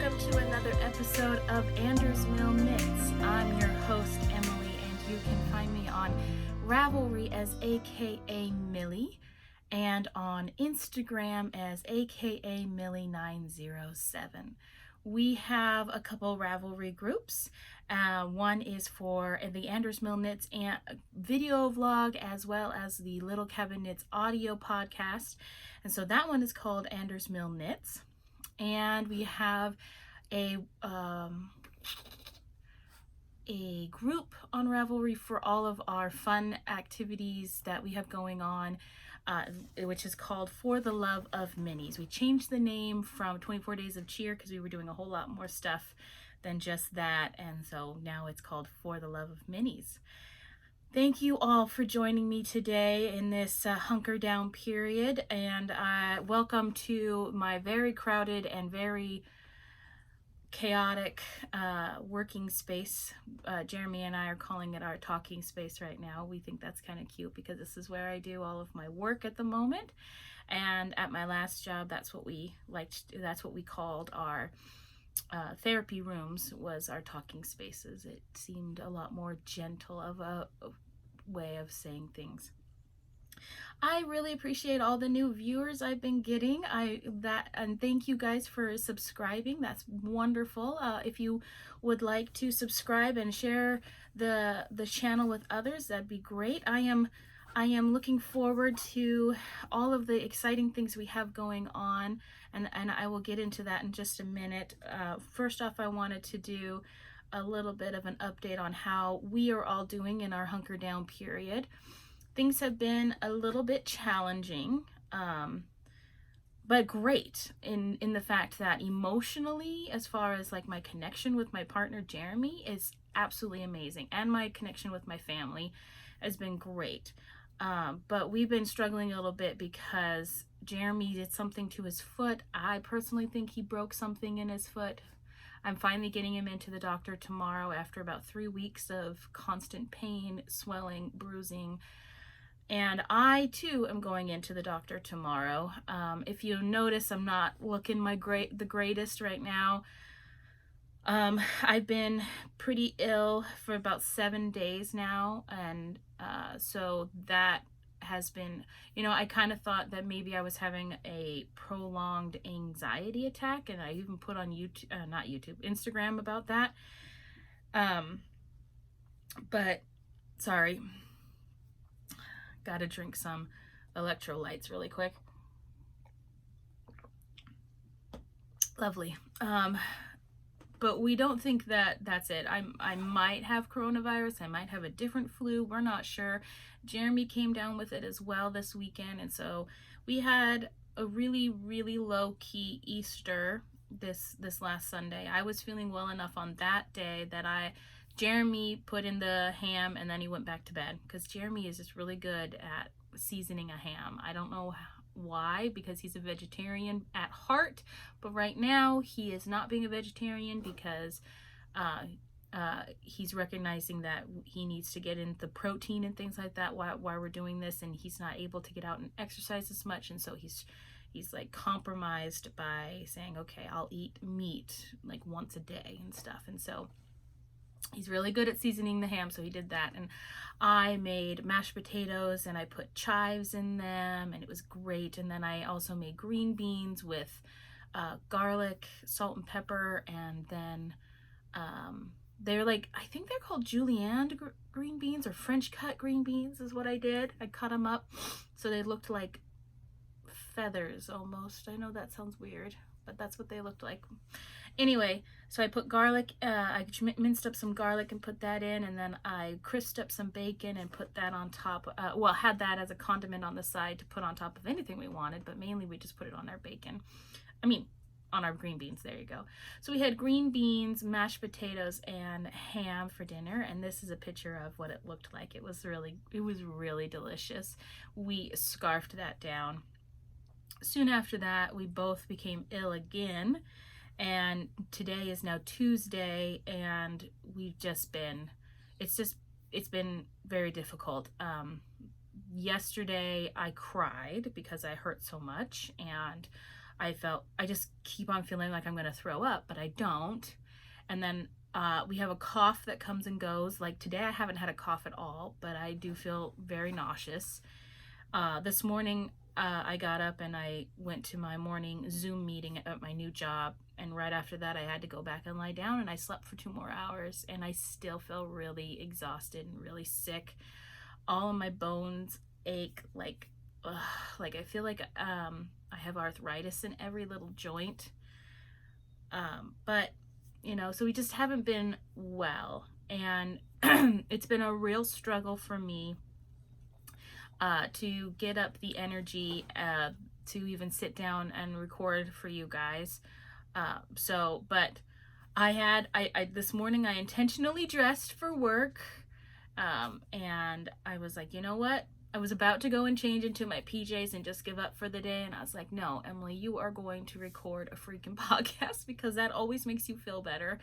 welcome to another episode of AndersMill Knits. I'm your host, Emily, and you can find me on Ravelry as akamillie and on Instagram as akamillie907. We have a couple Ravelry groups. One is for the AndersMill Knits and video vlog, as well as the Little Cabin Knits audio podcast. And so that one is called AndersMill Knits. And we have a group on Ravelry for all of our fun activities that we have going on, which is called For the Love of Minis. We changed the name from 24 Days of Cheer because we were doing a whole lot more stuff than just that, and so now it's called For the Love of Minis. Thank you all for joining me today in this hunker down period, and welcome to my very crowded and very chaotic working space. Jeremy and I are calling it our talking space right now. We think that's kind of cute because this is where I do all of my work at the moment, and at my last job, that's what we liked to do. That's what we called our therapy rooms, was our talking spaces. It seemed a lot more gentle of a way of saying things. I really appreciate all the new viewers I've been getting. And thank you guys for subscribing. That's wonderful. If you would like to subscribe and share the channel with others, that'd be great. I am looking forward to all of the exciting things we have going on, and I will get into that in just a minute. First off, I wanted to do a little bit of an update on how we are all doing in our hunker down period. Things have been a little bit challenging, but great in the fact that emotionally, as far as like my connection with my partner Jeremy, is absolutely amazing, and my connection with my family has been great. But we've been struggling a little bit because Jeremy did something to his foot. I personally think he broke something in his foot. I'm finally getting him into the doctor tomorrow after about 3 weeks of constant pain, swelling, bruising. And I too am going into the doctor tomorrow. If you notice, I'm not looking the greatest right now. I've been pretty ill for about 7 days now, and so that has been, I kind of thought that maybe I was having a prolonged anxiety attack, and I even put on Instagram about that. But sorry, gotta drink some electrolytes really quick. Lovely. But we don't think that that's it. I might have coronavirus. I might have a different flu. We're not sure. Jeremy came down with it as well this weekend. And so we had a really, really low-key Easter this last Sunday. I was feeling well enough on that day that Jeremy put in the ham and then he went back to bed, because Jeremy is just really good at seasoning a ham. I don't know why, because he's a vegetarian at heart, but right now he is not being a vegetarian because he's recognizing that he needs to get in the protein and things like that while we're doing this, and he's not able to get out and exercise as much, and so he's like compromised by saying, okay, I'll eat meat like once a day and stuff. And so he's really good at seasoning the ham, so he did that. And I made mashed potatoes and I put chives in them, and it was great. And then I also made green beans with garlic, salt and pepper, and then they're like, I think they're called julienne green beans, or French cut green beans is what I did. I cut them up so they looked like feathers almost. I know that sounds weird, but that's what they looked like. Anyway, so I put garlic, I minced up some garlic and put that in, and then I crisped up some bacon and put that on top, had that as a condiment on the side to put on top of anything we wanted, but mainly we just put it on our bacon. On our green beans, there you go. So we had green beans, mashed potatoes, and ham for dinner, and this is a picture of what it looked like. It was really delicious. We scarfed that down. Soon after that, we both became ill again, and today is now Tuesday, and it's been very difficult. Yesterday I cried because I hurt so much, and I just keep on feeling like I'm going to throw up, but I don't. And then we have a cough that comes and goes. Like today I haven't had a cough at all, but I do feel very nauseous. This morning I got up and I went to my morning Zoom meeting at my new job, and right after that I had to go back and lie down, and I slept for 2 more hours, and I still feel really exhausted and really sick. All of my bones ache, like I feel like I have arthritis in every little joint. But so we just haven't been well, and it's been a real struggle for me to get up the energy to even sit down and record for you guys. But I this morning I intentionally dressed for work, and I was like, you know what? I was about to go and change into my PJs and just give up for the day, and I was like, no, Emily, you are going to record a freaking podcast, because that always makes you feel better.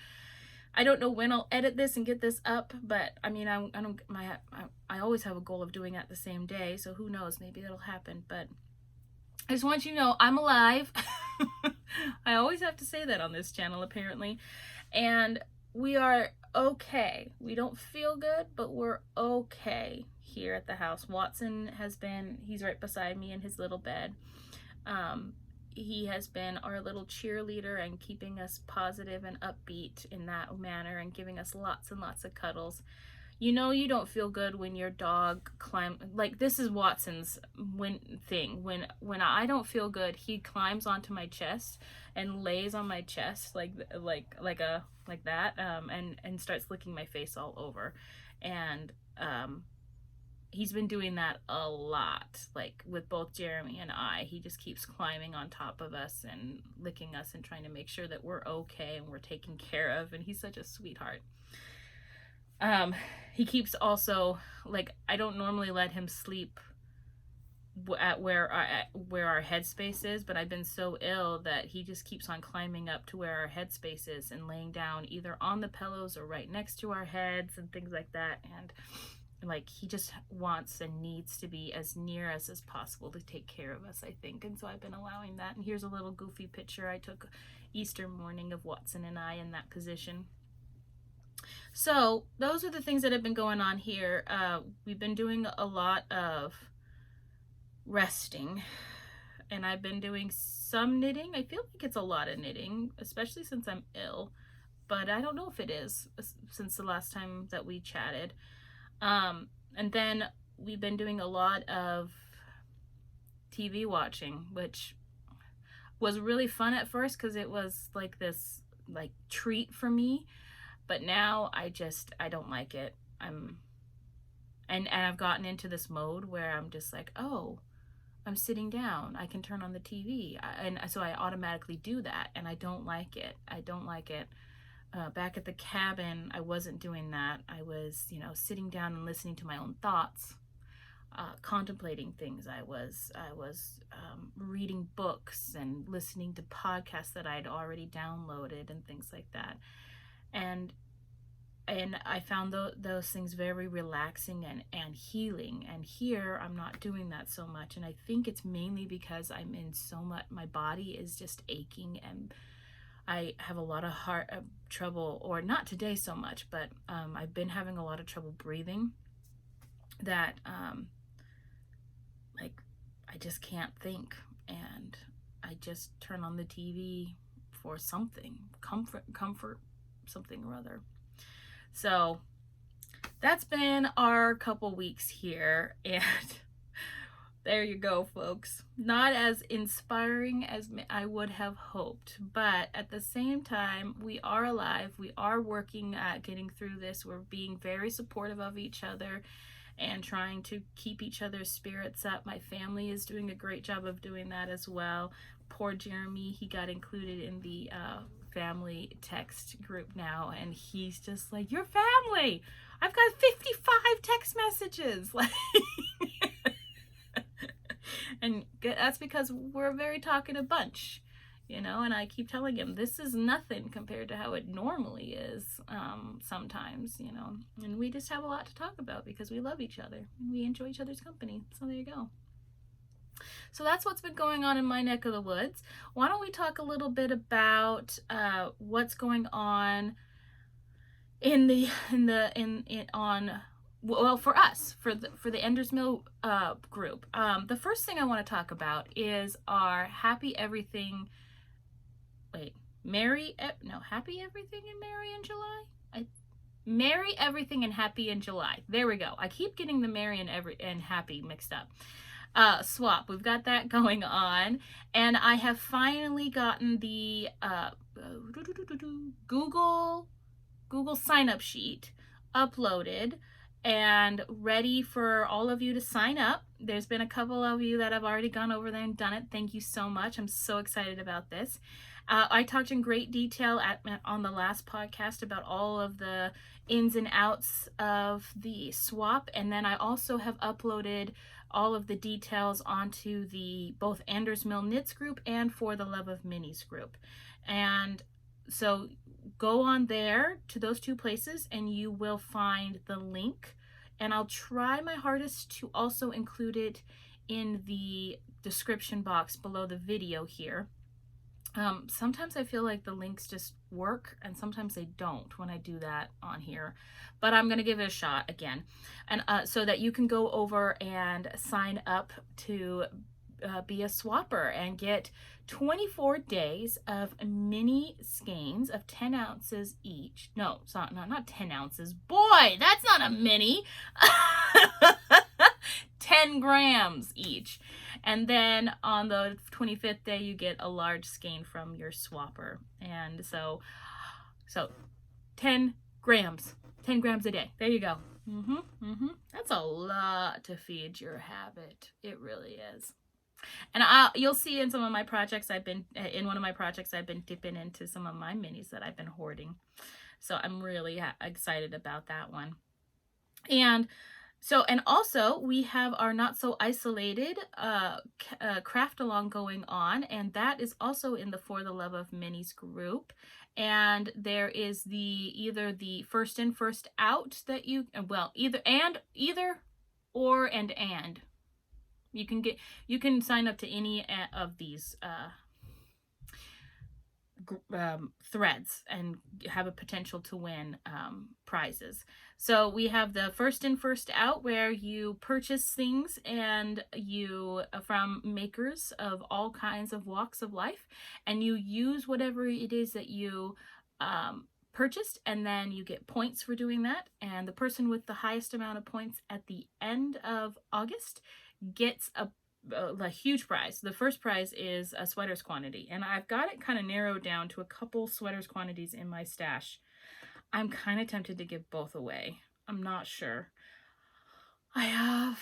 I don't know when I'll edit this and get this up, but I mean, I always have a goal of doing it the same day, so who knows, maybe that'll happen. But I just want you to know I'm alive. I always have to say that on this channel, apparently. And we are okay. We don't feel good, but we're okay here at the house. Watson he's right beside me in his little bed. He has been our little cheerleader and keeping us positive and upbeat in that manner, and giving us lots and lots of cuddles. You don't feel good when your dog like, this is Watson's thing. When I don't feel good, he climbs onto my chest and lays on my chest like that, and starts licking my face all over. And he's been doing that a lot, like with both Jeremy and I. He just keeps climbing on top of us and licking us and trying to make sure that we're okay and we're taken care of, and he's such a sweetheart. He keeps also, like, I don't normally let him sleep at where our headspace is, but I've been so ill that he just keeps on climbing up to where our headspace is and laying down either on the pillows or right next to our heads and things like that. And like, he just wants and needs to be as near us as possible to take care of us, I think. And so I've been allowing that. And here's a little goofy picture I took Easter morning of Watson and I in that position. So those are the things that have been going on here. We've been doing a lot of resting, and I've been doing some knitting. I feel like it's a lot of knitting, especially since I'm ill, but I don't know if it is since the last time that we chatted. And then we've been doing a lot of TV watching, which was really fun at first because it was like this treat for me. But now I don't like it. And I've gotten into this mode where I'm just like, oh, I'm sitting down, I can turn on the TV. And so I automatically do that, and I don't like it. Back at the cabin, I wasn't doing that. I was, sitting down and listening to my own thoughts, contemplating things. I was reading books and listening to podcasts that I'd already downloaded and things like that. And I found those things very relaxing and healing. And here I'm not doing that so much. And I think it's mainly because I'm in so much, my body is just aching, and I have a lot of heart trouble, or not today so much, but I've been having a lot of trouble breathing, that I just can't think, and I just turn on the TV for something, comfort, something or other. So that's been our couple weeks here, and there you go, folks. Not as inspiring as I would have hoped, but at the same time, we are alive. We are working at getting through this. We're being very supportive of each other and trying to keep each other's spirits up. My family is doing a great job of doing that as well. Poor Jeremy, he got included in the family text group now, and he's just like, your family, I've got 55 text messages. Like, and that's because we're a very talkative bunch, and I keep telling him this is nothing compared to how it normally is, sometimes, and we just have a lot to talk about because we love each other and we enjoy each other's company. So there you go. So that's what's been going on in my neck of the woods. Why don't we talk a little bit about what's going on well, for us, for the AndersMill group. The first thing I want to talk about is our Happy Everything. Wait, Happy Everything and Merry in July. Merry Everything and Happy in July. There we go. I keep getting the Merry and Happy mixed up. Swap. We've got that going on, and I have finally gotten the Google sign up sheet uploaded and ready for all of you to sign up. There's been a couple of you that have already gone over there and done it. Thank you so much. I'm so excited about this. I talked in great detail on the last podcast about all of the ins and outs of the swap, and then I also have uploaded all of the details onto the both AndersMill Knits group and For the Love of Minis group. And so go on there to those two places and you will find the link, and I'll try my hardest to also include it in the description box below the video here. Sometimes I feel like the links just work and sometimes they don't when I do that on here, but I'm going to give it a shot again. And so that you can go over and sign up to be a swapper and get 24 days of mini skeins of 10 ounces each. No, it's not 10 ounces. Boy, that's not a mini. 10 grams each. And then on the 25th day, you get a large skein from your swapper. And so 10 grams a day. There you go. That's a lot to feed your habit. It really is. And you'll see in some of my projects, in one of my projects, I've been dipping into some of my minis that I've been hoarding. So I'm really excited about that one. And also we have our Not So Isolated craft along going on, and that is also in the For the Love of Minis group. And there is either the first in, first out that you, well, either or and. You can sign up to any of these threads and have a potential to win prizes. So we have the first in, first out, where you purchase things and from makers of all kinds of walks of life, and you use whatever it is that you purchased, and then you get points for doing that. And the person with the highest amount of points at the end of August gets a huge prize. The first prize is a sweaters quantity, and I've got it kind of narrowed down to a couple sweaters quantities in my stash. I'm kind of tempted to give both away. I'm not sure. I have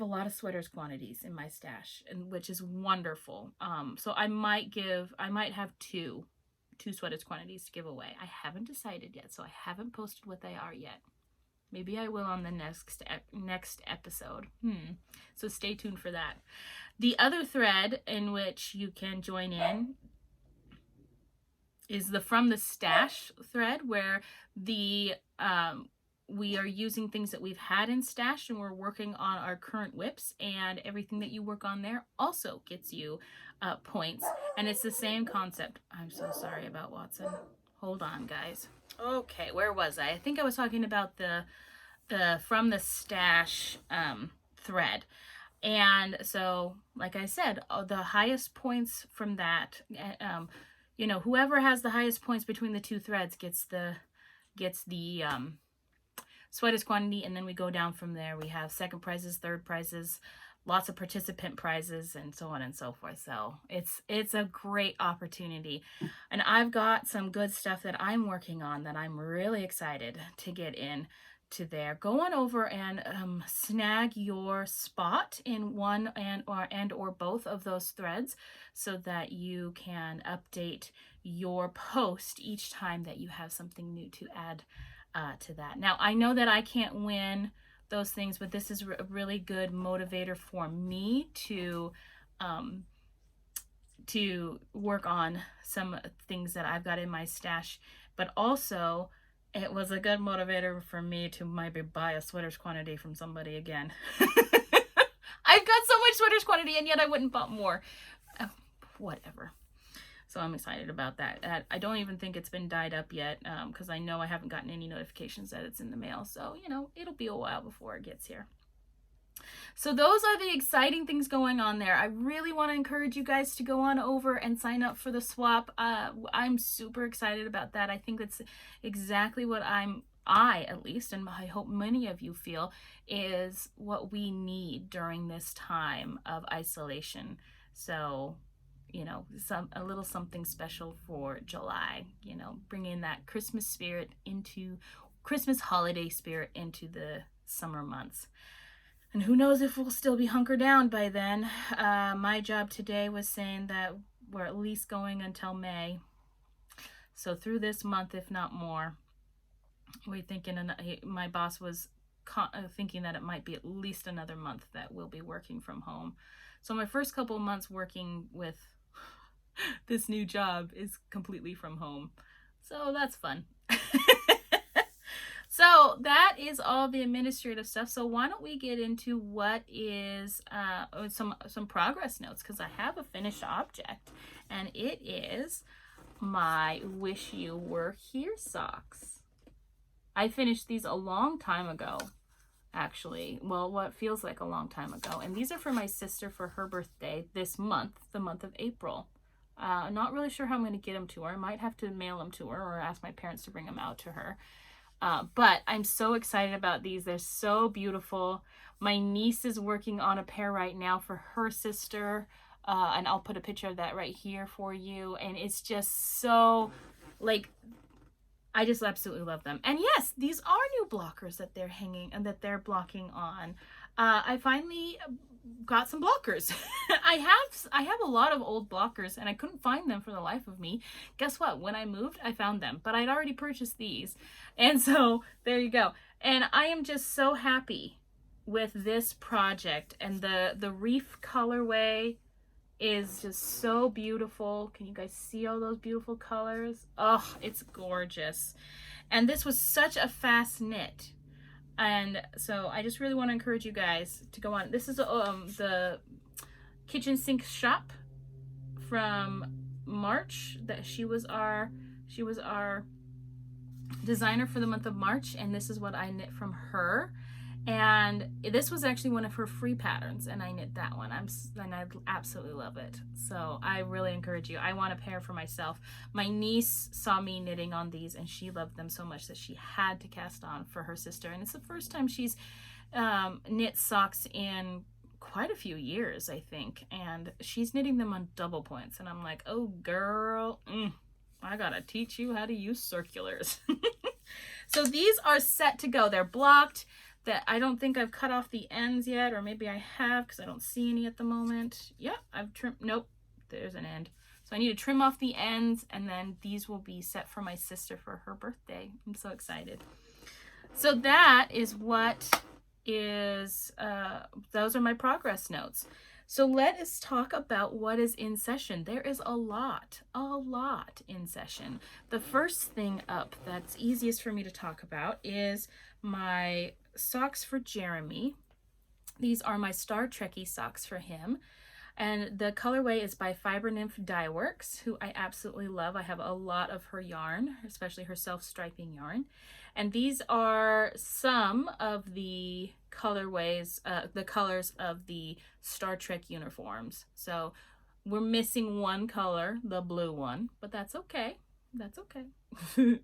a lot of sweaters quantities in my stash, and which is wonderful. So I might have two sweaters quantities to give away. I haven't decided yet, so I haven't posted what they are yet. Maybe I will on the next episode. So stay tuned for that. The other thread in which you can join in is the From the Stash thread, where we are using things that we've had in stash, and we're working on our current whips, and everything that you work on there also gets you points. And it's the same concept. I'm so sorry about Watson. Hold on, guys. Okay, where was I? I think I was talking about the From the Stash thread. And so, like I said, the highest points from that, whoever has the highest points between the two threads gets the sweaters quantity, and then we go down from there. We have second prizes, third prizes, lots of participant prizes, and so on and so forth. So it's a great opportunity. And I've got some good stuff that I'm working on that I'm really excited to get in to there. Go on over and snag your spot in one or both of those threads, so that you can update your post each time that you have something new to add to that. Now, I know that I can't win those things, but this is a really good motivator for me to work on some things that I've got in my stash, but also it was a good motivator for me to maybe buy a sweaters quantity from somebody again. I've got so much sweaters quantity and yet I wouldn't bought more. Whatever. So I'm excited about that. I don't even think it's been dyed up yet because I know I haven't gotten any notifications that it's in the mail. So, you know, it'll be a while before it gets here. So those are the exciting things going on there. I really want to encourage you guys to go on over and sign up for the swap. I'm super excited about that. I think that's exactly what I at least, and I hope many of you feel, is what we need during this time of isolation. So, you know, a little something special for July, you know, bringing that Christmas holiday spirit into the summer months. And who knows if we'll still be hunkered down by then. My job today was saying that we're at least going until May. So through this month, if not more. We're thinking, my boss was thinking that it might be at least another month that we'll be working from home. So my first couple of months working with this new job is completely from home. So that's fun. So that is all the administrative stuff. So why don't we get into what is some progress notes, because I have a finished object, and it is my Wish You Were Here socks. I finished these a long time ago, actually. Well, what feels like a long time ago. And these are for my sister for her birthday this month, the month of April. Not really sure how I'm going to get them to her. I might have to mail them to her or ask my parents to bring them out to her. But I'm so excited about these. They're so beautiful. My niece is working on a pair right now for her sister. And I'll put a picture of that right here for you. And it's just so, like, I just absolutely love them. And yes, these are new blockers that they're hanging and that they're blocking on. I finally got some blockers. I have a lot of old blockers and I couldn't find them for the life of me. Guess what? When I moved, I found them, but I'd already purchased these. And so there you go. And I am just so happy with this project, and the reef colorway is just so beautiful. Can you guys see all those beautiful colors? Oh, it's gorgeous. And this was such a fast knit. And so I just really want to encourage you guys to go on. This is the kitchen sink shop from March. That she was our designer for the month of March, and this is what I knit from her. And this was actually one of her free patterns, and I knit that one. And I absolutely love it. So I really encourage you. I want a pair for myself. My niece saw me knitting on these, and she loved them so much that she had to cast on for her sister. And it's the first time she's knit socks in quite a few years, I think. And she's knitting them on double points. And I'm like, oh, girl, I gotta teach you how to use circulars. So these are set to go. They're blocked. That I don't think I've cut off the ends yet, or maybe I have because I don't see any at the moment. Yeah, I've trimmed. Nope, there's an end. So I need to trim off the ends, and then these will be set for my sister for her birthday. I'm so excited. So that is what is, those are my progress notes. So let us talk about what is in session. There is a lot in session. The first thing up that's easiest for me to talk about is my socks for Jeremy. These are my Star Trekkie socks for him. And the colorway is by Fiber Nymph Dye Works, who I absolutely love. I have a lot of her yarn, especially her self-striping yarn. And these are some of the colorways, the colors of the Star Trek uniforms. So we're missing one color, the blue one, but that's okay. That's okay.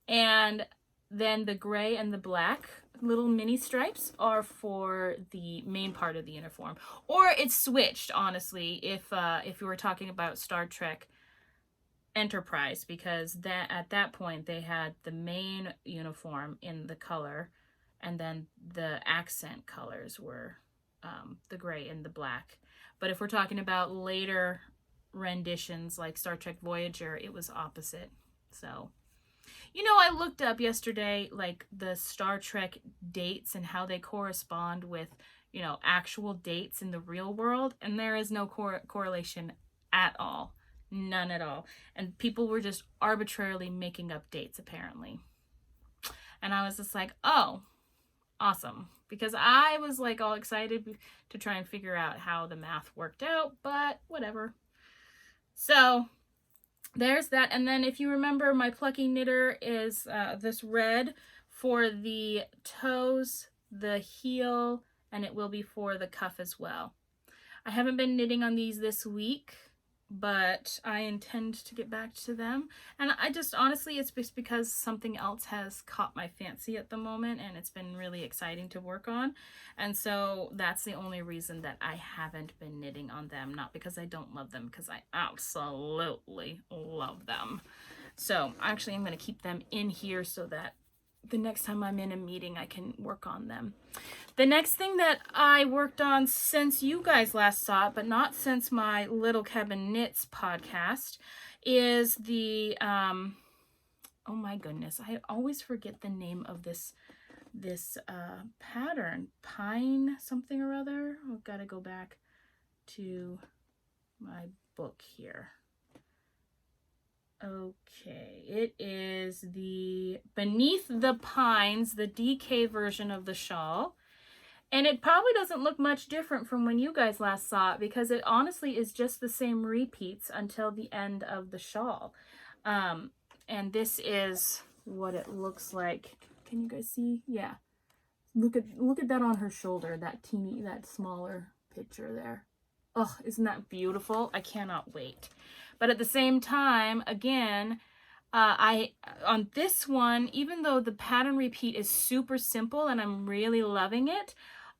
And then the gray and the black little mini stripes are for the main part of the uniform. Or it's switched, honestly, if you were talking about Star Trek Enterprise, because at that point they had the main uniform in the color, and then the accent colors were the gray and the black. But if we're talking about later renditions like Star Trek Voyager, it was opposite. So, you know, I looked up yesterday like the Star Trek dates and how they correspond with, you know, actual dates in the real world, and there is no correlation at all. None at all. And people were just arbitrarily making up dates, apparently. And I was just like, oh, awesome, because I was like all excited to try and figure out how the math worked out, but whatever. So there's that. And then if you remember, my plucky knitter is this red for the toes, the heel, and it will be for the cuff as well. I haven't been knitting on these this week, but I intend to get back to them. And I just, honestly, it's just because something else has caught my fancy at the moment, and it's been really exciting to work on. And so that's the only reason that I haven't been knitting on them. Not because I don't love them, because I absolutely love them. So actually, I'm going to keep them in here so that the next time I'm in a meeting, I can work on them. The next thing that I worked on since you guys last saw it, but not since my Little Cabin Knits podcast, is the, oh my goodness, I always forget the name of this pattern. Pine something or other. I've got to go back to my book here. Okay, it is the Beneath the Pines, the DK version of the shawl. And it probably doesn't look much different from when you guys last saw it, because it honestly is just the same repeats until the end of the shawl. And this is what it looks like. Can you guys see? Yeah. Look at that on her shoulder, that smaller picture there. Oh, isn't that beautiful? I cannot wait. But at the same time, again, on this one, even though the pattern repeat is super simple and I'm really loving it,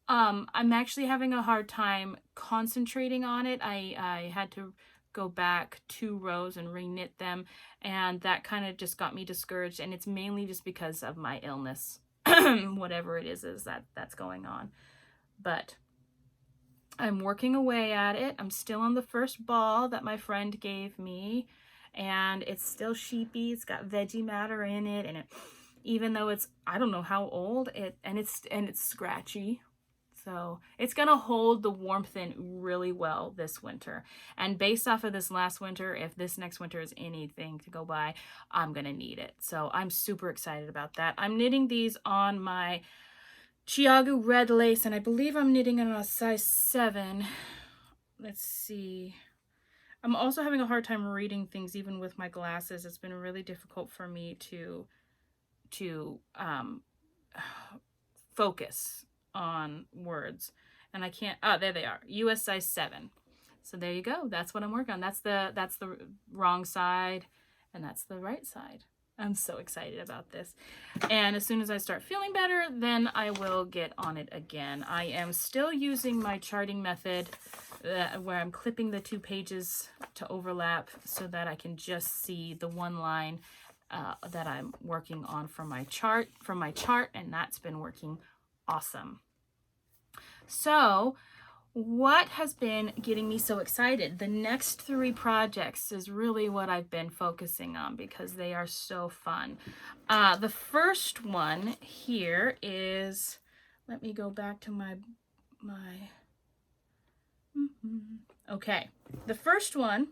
I'm actually having a hard time concentrating on it. I had to go back 2 rows and re-knit them, and that kind of just got me discouraged, and it's mainly just because of my illness, whatever it is that's going on. But I'm working away at it. I'm still on the first ball that my friend gave me, and it's still sheepy. It's got veggie matter in it, and even though it's, I don't know how old, it's scratchy. So it's gonna hold the warmth in really well this winter. And based off of this last winter, if this next winter is anything to go by, I'm gonna need it. So I'm super excited about that. I'm knitting these on my Chiagu red lace, and I believe I'm knitting on a size 7. Let's see. I'm also having a hard time reading things even with my glasses. It's been really difficult for me to focus on words, and I can't. Oh, there they are. US size 7. So there you go. That's what I'm working on. That's the wrong side, and that's the right side. I'm so excited about this. And as soon as I start feeling better, then I will get on it again. I am still using my charting method where I'm clipping the 2 pages to overlap so that I can just see the one line that I'm working on from my chart, and that's been working awesome. So what has been getting me so excited? The next 3 projects is really what I've been focusing on because they are so fun. The first one here is, let me go back to my okay. The first one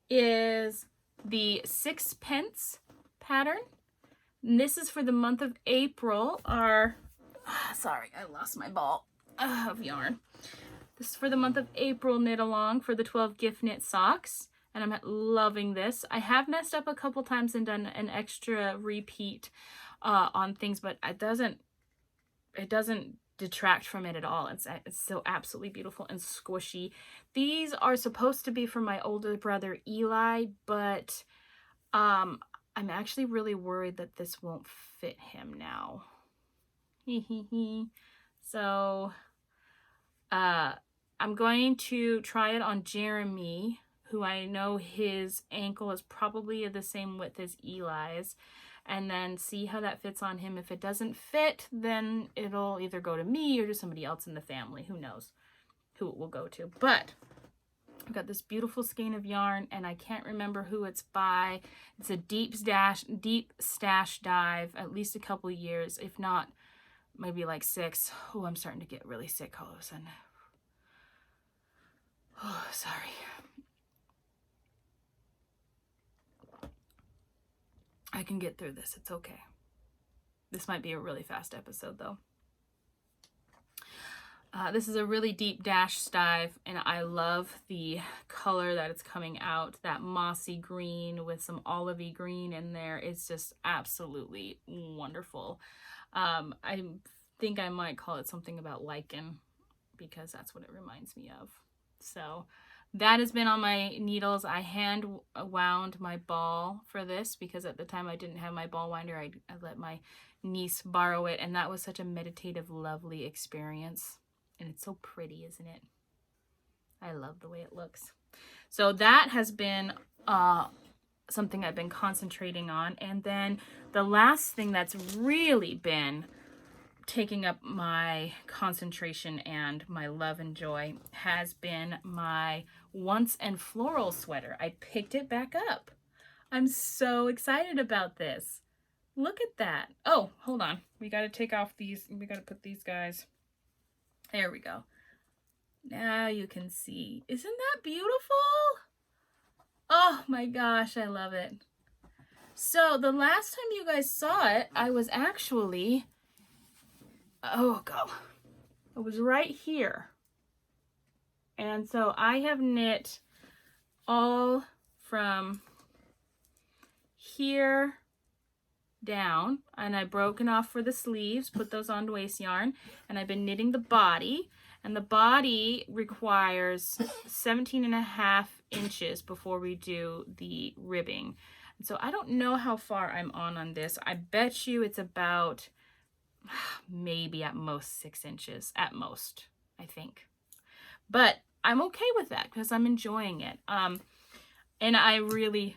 is the 6-pence pattern. And this is for the month of April. Sorry, I lost my ball of yarn. This is for the month of April knit along for the 12 gift knit socks, and I'm loving this. I have messed up a couple times and done an extra repeat on things, but it doesn't detract from it at all. It's so absolutely beautiful and squishy. These are supposed to be for my older brother Eli, but I'm actually really worried that this won't fit him now. So I'm going to try it on Jeremy, who I know his ankle is probably the same width as Eli's, and then see how that fits on him. If it doesn't fit, then it'll either go to me or to somebody else in the family. Who knows who it will go to. But I've got this beautiful skein of yarn, and I can't remember who it's by. It's a deep stash dive, at least a couple years, if not maybe like 6. Oh, I'm starting to get really sick all of a sudden. Oh, sorry. can get through this. It's okay. This might be a really fast episode though. This is a really deep dash stive, and I love the color that it's coming out. That mossy green with some olivey green in there. It's just absolutely wonderful. I think I might call it something about lichen, because that's what it reminds me of. So that has been on my needles. I hand wound my ball for this because at the time I didn't have my ball winder. I let my niece borrow it, and that was such a meditative, lovely experience. And it's so pretty, isn't it? I love the way it looks. So that has been something I've been concentrating on. And then the last thing that's really been taking up my concentration and my love and joy has been my Once and Floral sweater. I picked it back up. I'm so excited about this. Look at that. Oh, hold on. We got to take off these. We got to put these guys. There we go. Now you can see. Isn't that beautiful? Oh my gosh, I love it. So the last time you guys saw it, I was actually, it was right here. And so I have knit all from here down, and I've broken off for the sleeves, put those on waste yarn, and I've been knitting the body, and the body requires 17.5 inches before we do the ribbing. And so I don't know how far I'm on this. I bet you it's about maybe at most 6 inches, at most, I think. But I'm okay with that because I'm enjoying it. And I really,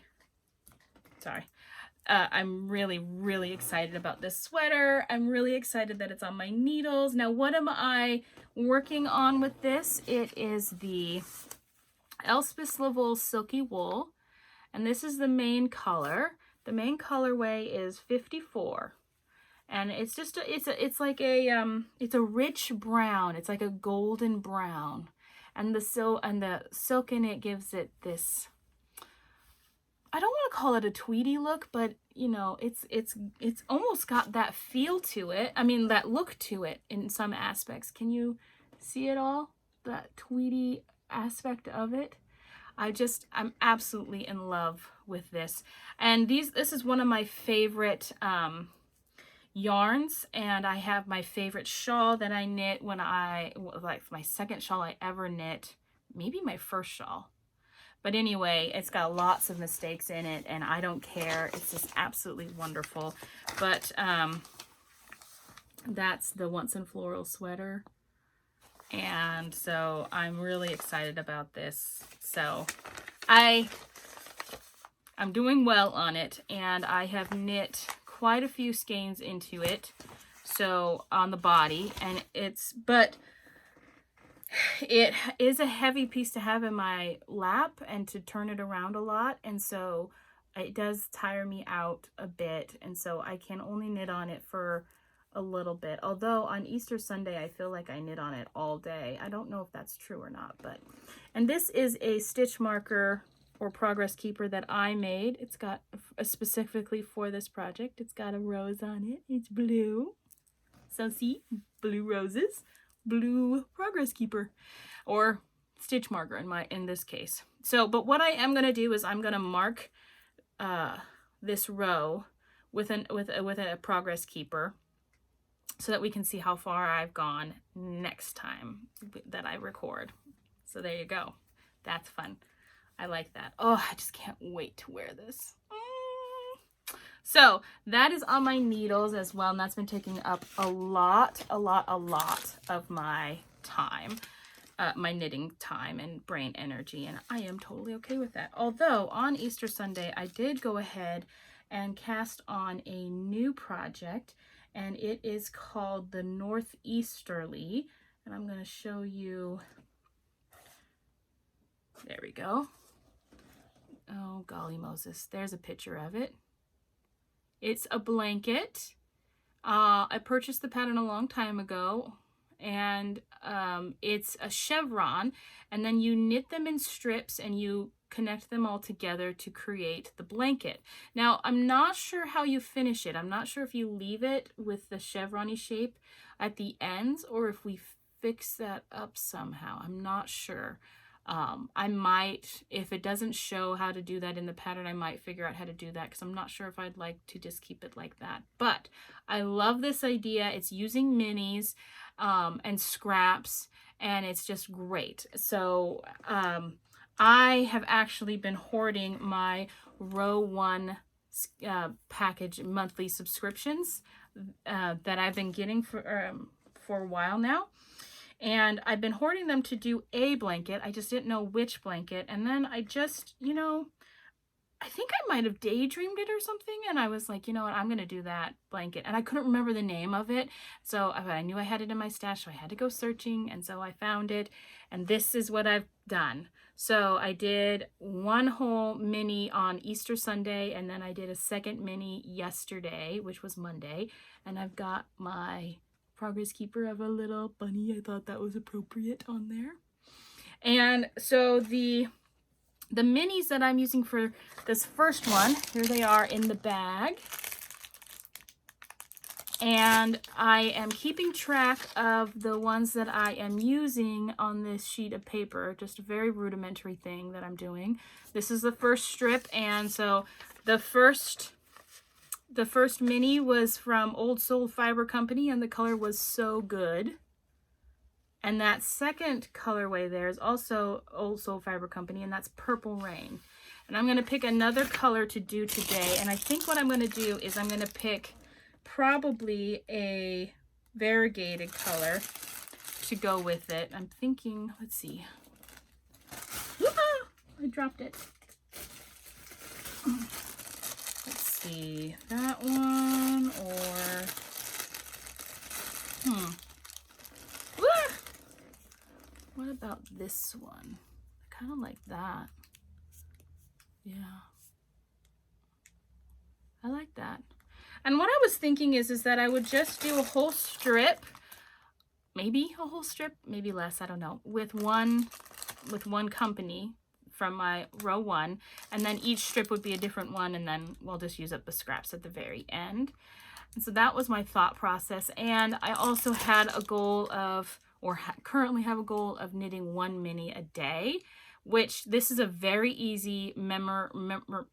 I'm really excited about this sweater. I'm really excited that it's on my needles. Now, what am I working on with this? It is the Elspeth Lavol Silky Wool, and this is the main color. The main colorway is 54, and it's just it's like a rich brown. It's like a golden brown, and the silk in it gives it this, I don't want to call it a tweedy look, but you know, it's almost got that feel to it. I mean, that look to it in some aspects. Can you see it all? That tweedy aspect of it. I'm absolutely in love with this. And this is one of my favorite yarns, and I have my favorite shawl that I knit when like my second shawl I ever knit, maybe my first shawl. But anyway, it's got lots of mistakes in it, and I don't care. It's just absolutely wonderful. But that's the Once and Floral sweater. And so I'm really excited about this. So I'm doing well on it, and I have knit quite a few skeins into it. So on the body, and but it is a heavy piece to have in my lap and to turn it around a lot, and so it does tire me out a bit, and so I can only knit on it for a little bit. Although on Easter Sunday I feel like I knit on it all day. I don't know if that's true or not, but and this is a stitch marker or progress keeper that I made. It's got specifically for this project. It's got a rose on it. It's blue. So see, blue roses. Blue progress keeper or stitch marker in this case. So but what I am going to do is I'm going to mark this row with a progress keeper so that we can see how far I've gone next time that I record. So there you go. That's fun. I like that. Oh, I just can't wait to wear this. So that is on my needles as well, and that's been taking up a lot of my time, my knitting time and brain energy, and I am totally okay with that. Although on Easter Sunday, I did go ahead and cast on a new project, and it is called the Northeasterly, and I'm going to show you. There we go. Oh, golly Moses. There's a picture of it. It's a blanket. I purchased the pattern a long time ago, and it's a chevron, and then you knit them in strips, and you connect them all together to create the blanket. Now, I'm not sure how you finish it. I'm not sure if you leave it with the chevron-y shape at the ends or if we fix that up somehow. I'm not sure. I might, if it doesn't show how to do that in the pattern, I might figure out how to do that because I'm not sure if I'd like to just keep it like that. But I love this idea. It's using minis and scraps, and it's just great. So I have actually been hoarding my row 1 package monthly subscriptions that I've been getting for a while now. And I've been hoarding them to do a blanket. I just didn't know which blanket. And then I just, I think I might have daydreamed it or something. And I was like, you know what, I'm going to do that blanket. And I couldn't remember the name of it. So I knew I had it in my stash. So I had to go searching. And so I found it. And this is what I've done. So I did one whole mini on Easter Sunday. And then I did a second mini yesterday, which was Monday. And I've got my progress keeper of a little bunny. I thought that was appropriate on there. And so the minis that I'm using for this first one, here they are in the bag. And I am keeping track of the ones that I am using on this sheet of paper, just a very rudimentary thing that I'm doing. This is the first strip, and so the first mini was from Old Soul Fiber Company, and the color was So Good. And that second colorway there is also Old Soul Fiber Company, and that's Purple Rain. And I'm going to pick another color to do today. And I think what I'm going to do is I'm going to pick probably a variegated color to go with it. I'm thinking, let's see. I dropped it. See that one or what about this one? I kind of like that. Yeah, I like that. And what I was thinking is that I would just do a whole strip, maybe a whole strip, maybe less, I don't know, with one company from my row 1, and then each strip would be a different one, and then we'll just use up the scraps at the very end. And so that was my thought process. And I also had a goal of, or currently have a goal of, knitting 1 mini a day, which this is a very easy memorizable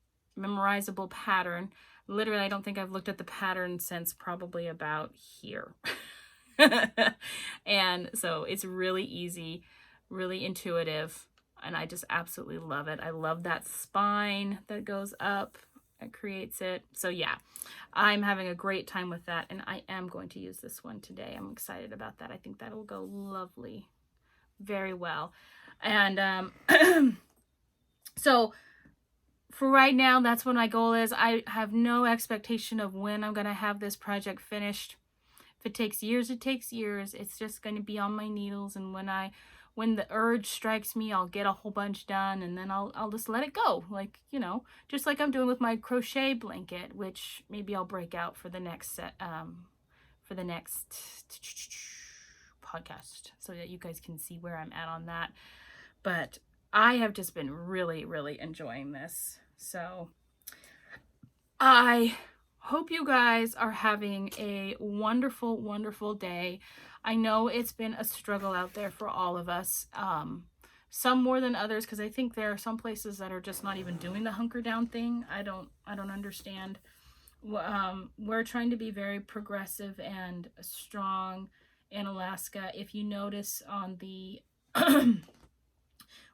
pattern. Literally, I don't think I've looked at the pattern since probably about here. And so it's really easy, really intuitive. And I just absolutely love it. I love that spine that goes up. It creates it. So yeah, I'm having a great time with that. And I am going to use this one today. I'm excited about that. I think that'll go lovely. Very well. And so for right now, that's what my goal is. I have no expectation of when I'm going to have this project finished. If it takes years, it takes years. It's just going to be on my needles. And when the urge strikes me, I'll get a whole bunch done, and then I'll just let it go. Like, just like I'm doing with my crochet blanket, which maybe I'll break out for the next podcast so that you guys can see where I'm at on that. But I have just been really, really enjoying this. So I hope you guys are having a wonderful, wonderful day. I know it's been a struggle out there for all of us, some more than others, because I think there are some places that are just not even doing the hunker down thing. I don't understand. We're trying to be very progressive and strong in Alaska. If you notice on the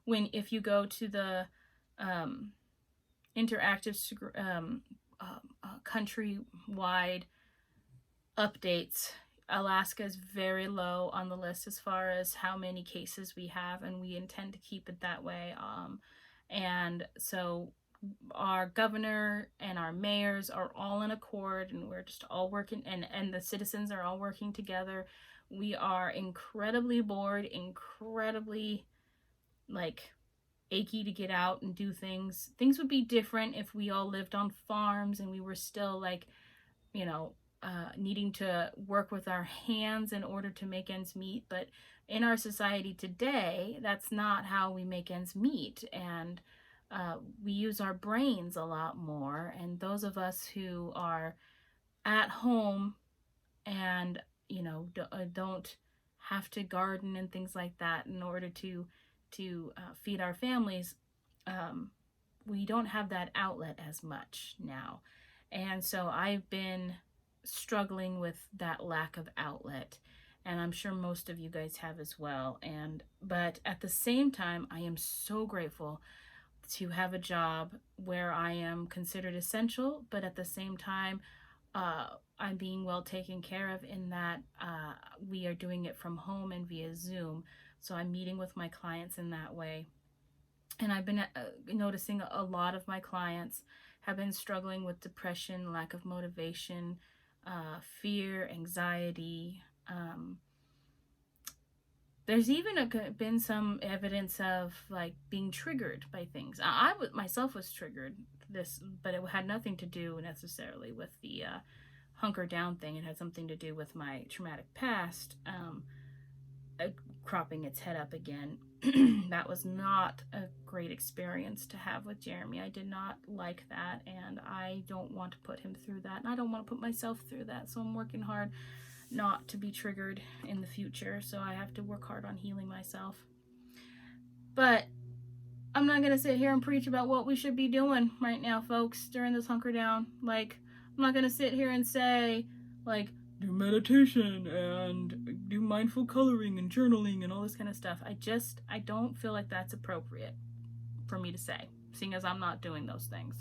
if you go to the interactive countrywide updates, Alaska is very low on the list as far as how many cases we have, and we intend to keep it that way. And so our governor and our mayors are all in accord, and we're just all working, and the citizens are all working together. We are incredibly bored, incredibly achy to get out and do things. Things would be different if we all lived on farms and we were still needing to work with our hands in order to make ends meet. But in our society today, that's not how we make ends meet. And we use our brains a lot more. And those of us who are at home and, don't have to garden and things like that in order to feed our families, um, we don't have that outlet as much now. And so I've been struggling with that lack of outlet. And I'm sure most of you guys have as well. But at the same time, I am so grateful to have a job where I am considered essential, but at the same time, I'm being well taken care of in that we are doing it from home and via Zoom. So I'm meeting with my clients in that way. And I've been noticing a lot of my clients have been struggling with depression, lack of motivation, fear, anxiety. There's even been some evidence of like being triggered by things. I myself was triggered this, but it had nothing to do necessarily with the hunker down thing. It had something to do with my traumatic past cropping its head up again. That was not a great experience to have with Jeremy. I did not like that, and I don't want to put him through that, and I don't want to put myself through that. So I'm working hard not to be triggered in the future. So I have to work hard on healing myself. But I'm not going to sit here and preach about what we should be doing right now, folks, during this hunker down. Like, I'm not going to sit here and say, like, do meditation and do mindful coloring and journaling and all this kind of stuff. I don't feel like that's appropriate for me to say, seeing as I'm not doing those things.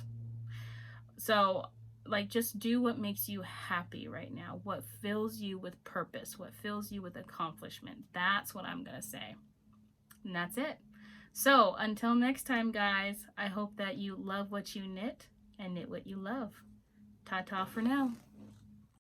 So, like, just do what makes you happy right now, what fills you with purpose, what fills you with accomplishment. That's what I'm gonna say, and that's it. So until next time, guys, I hope that you love what you knit and knit what you love. Ta-ta for now.